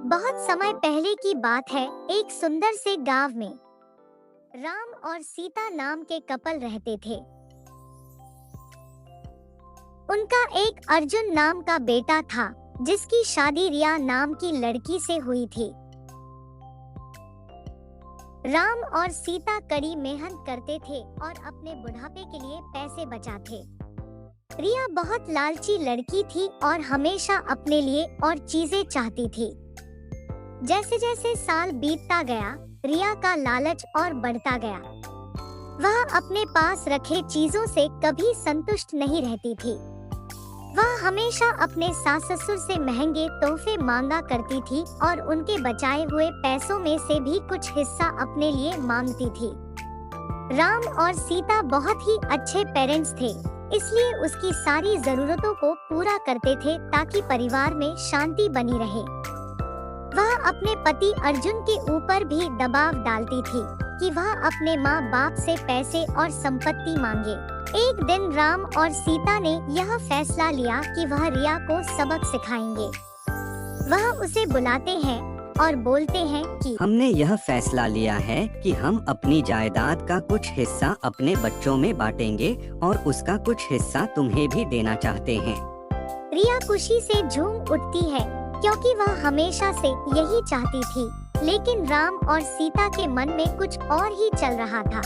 बहुत समय पहले की बात है। एक सुंदर से गांव में राम और सीता नाम के कपल रहते थे। उनका एक अर्जुन नाम का बेटा था, जिसकी शादी रिया नाम की लड़की से हुई थी। राम और सीता कड़ी मेहनत करते थे और अपने बुढ़ापे के लिए पैसे बचाते। रिया बहुत लालची लड़की थी और हमेशा अपने लिए और चीजें चाहती थी। जैसे जैसे साल बीतता गया, रिया का लालच और बढ़ता गया। वह अपने पास रखे चीजों से कभी संतुष्ट नहीं रहती थी। वह हमेशा अपने सास ससुर से महंगे तोहफे मांगा करती थी और उनके बचाए हुए पैसों में से भी कुछ हिस्सा अपने लिए मांगती थी। राम और सीता बहुत ही अच्छे पेरेंट्स थे, इसलिए उसकी सारी जरूरतों को पूरा करते थे ताकि परिवार में शांति बनी रहे। वह अपने पति अर्जुन के ऊपर भी दबाव डालती थी कि वह अपने माँ बाप से पैसे और संपत्ति मांगे। एक दिन राम और सीता ने यह फैसला लिया कि वह रिया को सबक सिखाएंगे। वह उसे बुलाते हैं और बोलते हैं कि हमने यह फैसला लिया है कि हम अपनी जायदाद का कुछ हिस्सा अपने बच्चों में बांटेंगे और उसका कुछ हिस्सा तुम्हें भी देना चाहते हैं। रिया खुशी से झूम उठती है क्योंकि वह हमेशा से यही चाहती थी, लेकिन राम और सीता के मन में कुछ और ही चल रहा था।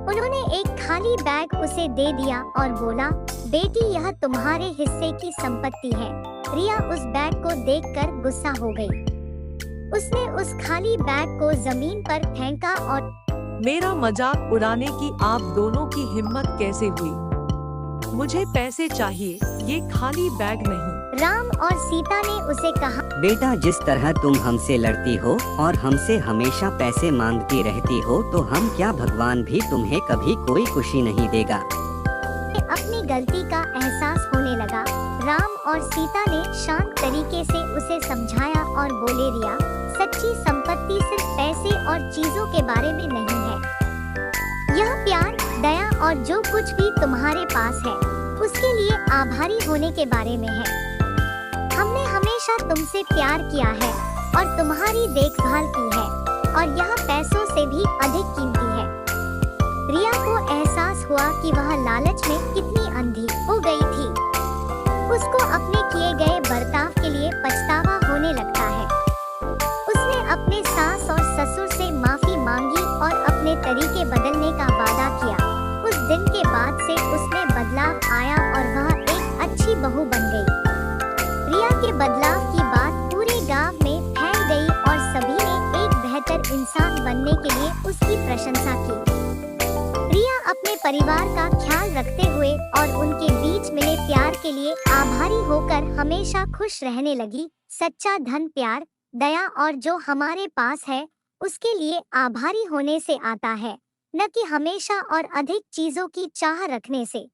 उन्होंने एक खाली बैग उसे दे दिया और बोला, बेटी यह तुम्हारे हिस्से की संपत्ति है। रिया उस बैग को देखकर गुस्सा हो गई। उसने उस खाली बैग को जमीन पर फेंका और मेरा मजाक उड़ाने की आप दोनों की हिम्मत कैसे हुई? मुझे पैसे चाहिए, ये खाली बैग नहीं। राम और सीता ने उसे कहा, बेटा जिस तरह तुम हमसे लड़ती हो और हमसे हमेशा पैसे मांगती रहती हो, तो हम क्या भगवान भी तुम्हें कभी कोई खुशी नहीं देगा। अपनी गलती का एहसास होने लगा। राम और सीता ने शांत तरीके से उसे समझाया और बोले, रिया सच्ची संपत्ति सिर्फ पैसे और चीजों के बारे में नहीं है। यह प्यार, दया और जो कुछ भी तुम्हारे पास है उसके लिए आभारी होने के बारे में है। हमने हमेशा तुमसे प्यार किया है और तुम्हारी देखभाल की है और यह पैसों से भी अधिक कीमती है। रिया को एहसास हुआ कि वह लालच में कितनी अंधी हो गई थी। उसको अपने किए गए बर्ताव के लिए पछतावा होने लगता है। उसने अपने सास और ससुर से माफी मांगी और अपने तरीके बदलने का वादा किया। उस दिन के बाद से उसमें बदलाव आया और वह एक अच्छी बहू बन गई। रिया के बदलाव की बात पूरे गांव में फैल गई और सभी ने एक बेहतर इंसान बनने के लिए उसकी प्रशंसा की। रिया अपने परिवार का ख्याल रखते हुए और उनके बीच मिले प्यार के लिए आभारी होकर हमेशा खुश रहने लगी। सच्चा धन प्यार, दया और जो हमारे पास है उसके लिए आभारी होने से आता है, न कि हमेशा और अधिक चीजों की चाह रखने से।